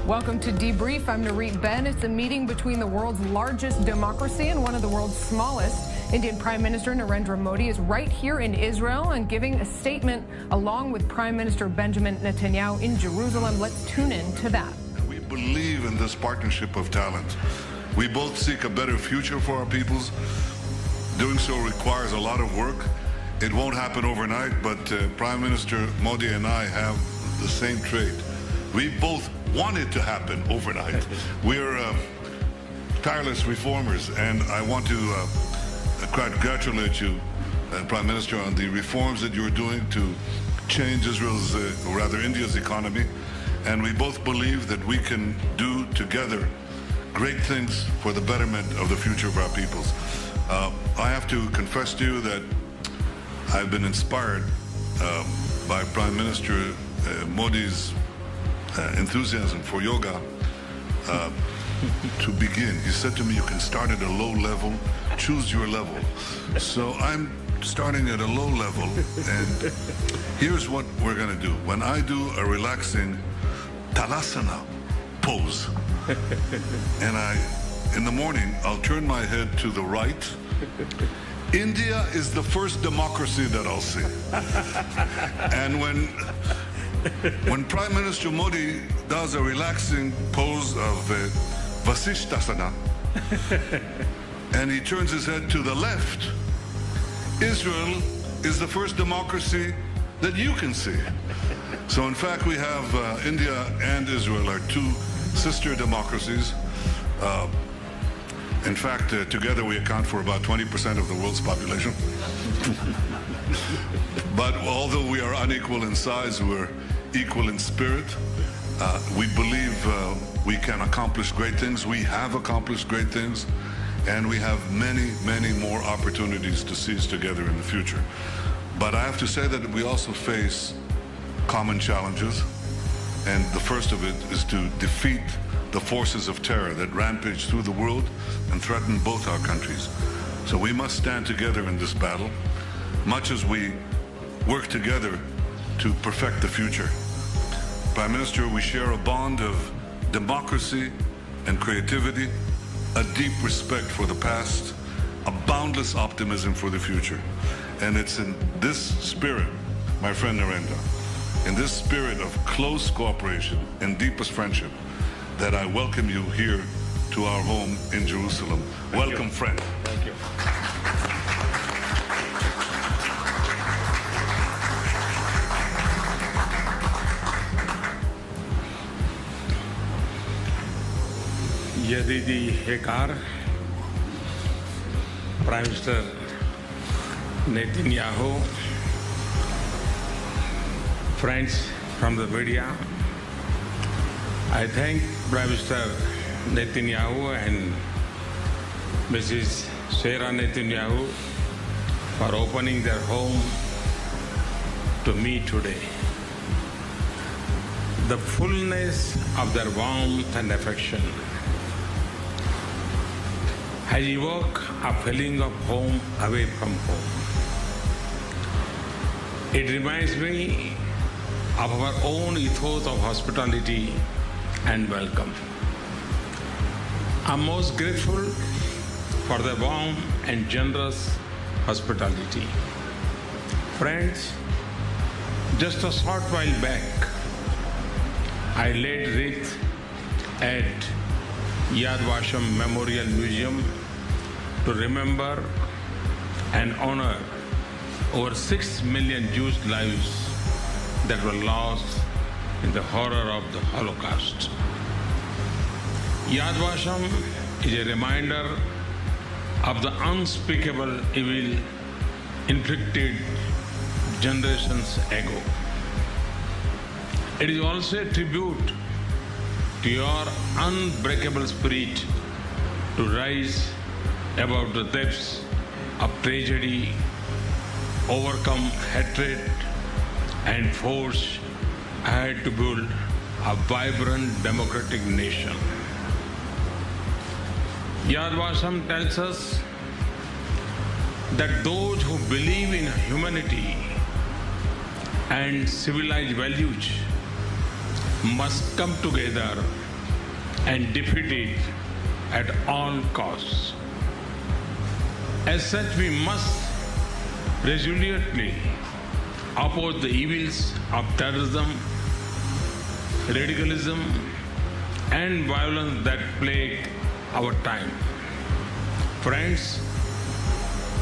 Welcome to Debrief. I'm Nareet Ben. It's a meeting between the world's largest democracy and one of the world's smallest. Indian Prime Minister Narendra Modi is right here in Israel and giving a statement along with Prime Minister Benjamin Netanyahu in Jerusalem. Let's tune in to that. We believe in this partnership of talent. We both seek a better future for our peoples. Doing so requires a lot of work. It won't happen overnight, but Prime Minister Modi and I have the same trait. We both want it to happen overnight. We're tireless reformers, and I want to congratulate you, Prime Minister, on the reforms that you're doing to change Israel's, or rather India's economy. And we both believe that we can do together great things for the betterment of the future of our peoples. I have to confess to you that I've been inspired by Prime Minister Modi's enthusiasm for yoga to begin. He said to me, you can start at a low level, choose your level. So I'm starting at a low level, and here's what we're going to do. When I do a relaxing Talasana pose, and in the morning, I'll turn my head to the right. India is the first democracy that I'll see. And when Prime Minister Modi does a relaxing pose of Vasishtasana, and he turns his head to the left, Israel is the first democracy that you can see. So in fact, we have India and Israel are two sister democracies. In fact, together we account for about 20% of the world's population. But although we are unequal in size, we're equal in spirit. We believe we can accomplish great things. We have accomplished great things, and we have many, many more opportunities to seize together in the future. But I have to say that we also face common challenges, and the first of it is to defeat the forces of terror that rampage through the world and threaten both our countries. So we must stand together in this battle, much as we work together to perfect the future. Prime Minister, we share a bond of democracy and creativity, a deep respect for the past, a boundless optimism for the future. And it's in this spirit, my friend Narendra, in this spirit of close cooperation and deepest friendship, that I welcome you here to our home in Jerusalem. Welcome, friend. Thank you. Yadidi Hekar, Prime Minister Netanyahu, friends from the media, I thank Prime Minister Netanyahu and Mrs. Sarah Netanyahu for opening their home to me today. The fullness of their warmth and affection has evoked a feeling of home away from home. It reminds me of our own ethos of hospitality and welcome. I'm most grateful for the warm and generous hospitality. Friends, just a short while back, I laid wreath at Yad Vashem Memorial Museum to remember and honor over 6 million Jewish lives that were lost in the horror of the Holocaust. Yad Vashem is a reminder of the unspeakable evil inflicted generations ago. It is also a tribute to your unbreakable spirit to rise above the depths of tragedy, overcome hatred, and forge ahead to build a vibrant democratic nation. Yad Vashem tells us that those who believe in humanity and civilized values must come together and defeat it at all costs. As such, we must resolutely oppose the evils of terrorism, radicalism, and violence that plague our time. Friends,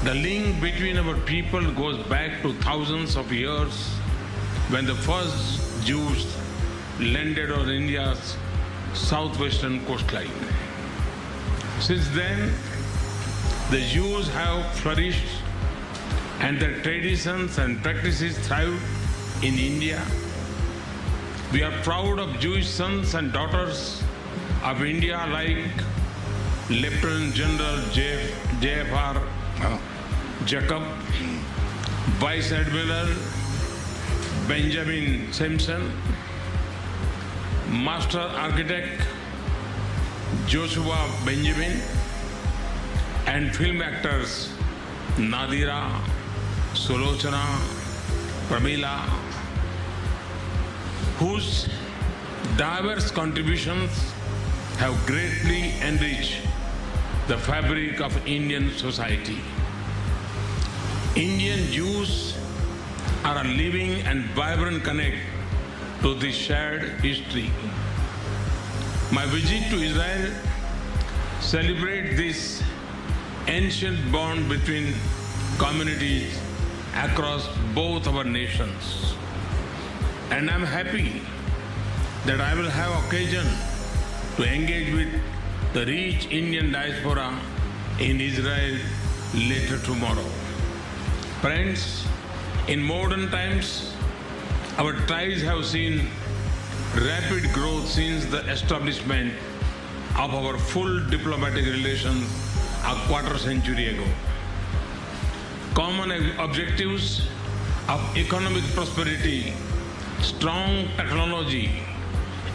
the link between our people goes back to thousands of years when the first Jews landed on India's southwestern coastline. Since then, the Jews have flourished and their traditions and practices thrive in India. We are proud of Jewish sons and daughters of India like Lieutenant General J.F.R. Jacob, Vice Admiral Benjamin Simpson, Master Architect Joshua Benjamin, and film actors Nadira, Sulochana, Pramila, whose diverse contributions have greatly enriched the fabric of Indian society. Indian Jews are a living and vibrant connect to this shared history. My visit to Israel celebrates this ancient bond between communities across both our nations. And I'm happy that I will have occasion to engage with the rich Indian diaspora in Israel later tomorrow. Friends, in modern times, our ties have seen rapid growth since the establishment of our full diplomatic relations a quarter century ago. Common objectives of economic prosperity, strong technology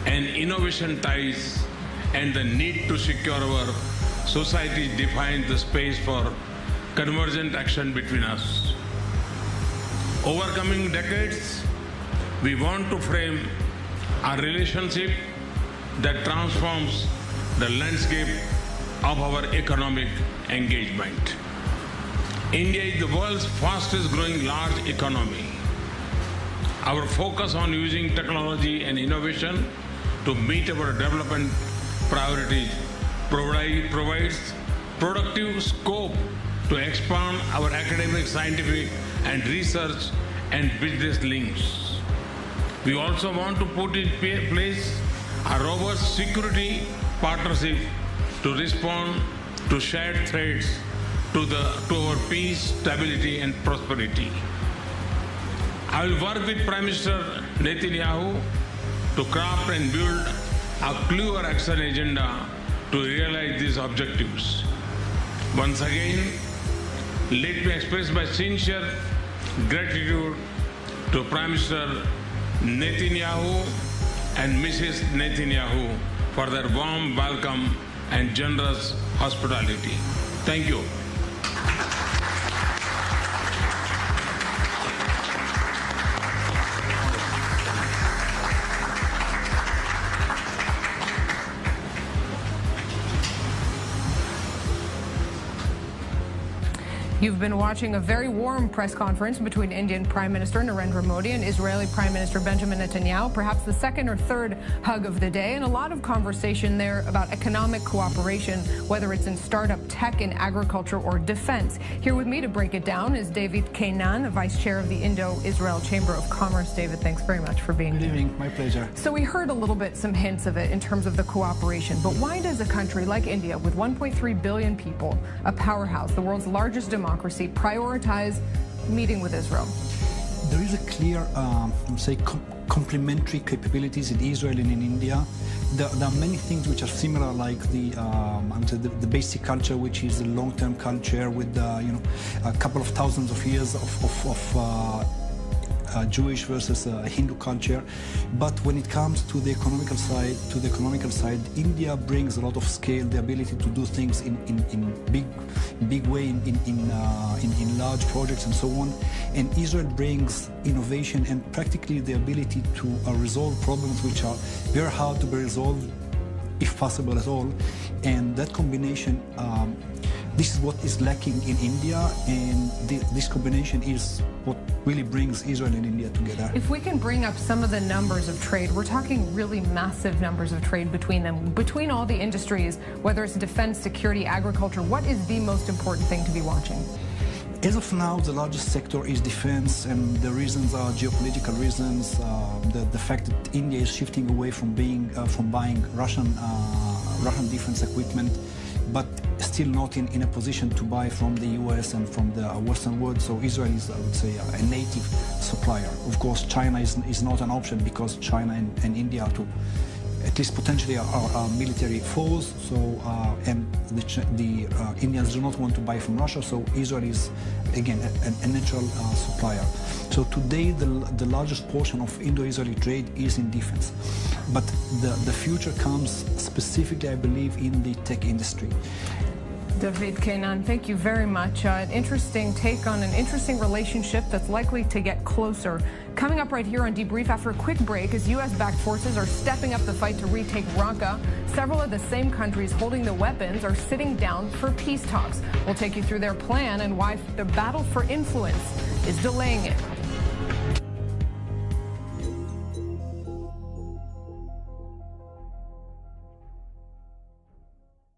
and innovation ties, and the need to secure our society define the space for convergent action between us. Overcoming decades, we want to frame a relationship that transforms the landscape of our economic engagement. India is the world's fastest growing large economy. Our focus on using technology and innovation to meet our development priorities provides productive scope to expand our academic, scientific, and research and business links. We also want to put in place a robust security partnership to respond to shared threats to our peace, stability, and prosperity. I will work with Prime Minister Netanyahu to craft and build a clear action agenda to realize these objectives. Once again, let me express my sincere gratitude to Prime Minister Netanyahu and Mrs. Netanyahu for their warm welcome and generous hospitality. Thank you. You've been watching a very warm press conference between Indian Prime Minister Narendra Modi and Israeli Prime Minister Benjamin Netanyahu, perhaps the second or third hug of the day, and a lot of conversation there about economic cooperation, whether it's in startup tech, in agriculture, or defense. Here with me to break it down is David Kainan, the Vice Chair of the Indo-Israel Chamber of Commerce. David, thanks very much for being here. Good evening. My pleasure. So we heard a little bit, some hints of it in terms of the cooperation, but why does a country like India, with 1.3 billion people, a powerhouse, the world's largest democracy, prioritize meeting with Israel? There is a clear, complementary capabilities in Israel and in India. There are many things which are similar, like the basic culture, which is a long-term culture with a couple of thousands of years of Jewish versus Hindu culture. But when it comes to the economical side, India brings a lot of scale, the ability to do things in big way, in large projects and so on. And Israel brings innovation and practically the ability to resolve problems which are very hard to be resolved if possible at all. And that combination, this is what is lacking in India, and this combination is what really brings Israel and India together. If we can bring up some of the numbers of trade, we're talking really massive numbers of trade between them, between all the industries, whether it's defense, security, agriculture. What is the most important thing to be watching? As of now, the largest sector is defense, and the reasons are geopolitical reasons. The fact that India is shifting away from buying Russian defense equipment, but still not in a position to buy from the US and from the Western world. So Israel is, I would say, a native supplier. Of course, China is not an option because China and India are two, at least potentially, are military foes. So and the Indians do not want to buy from Russia. So Israel is again a natural supplier. So today the largest portion of Indo-Israeli trade is in defense, but the future comes specifically, I believe, in the tech industry. David Kainan, thank you very much. An interesting take on an interesting relationship that's likely to get closer. Coming up right here on Debrief after a quick break, as U.S.-backed forces are stepping up the fight to retake Raqqa, several of the same countries holding the weapons are sitting down for peace talks. We'll take you through their plan and why the battle for influence is delaying it.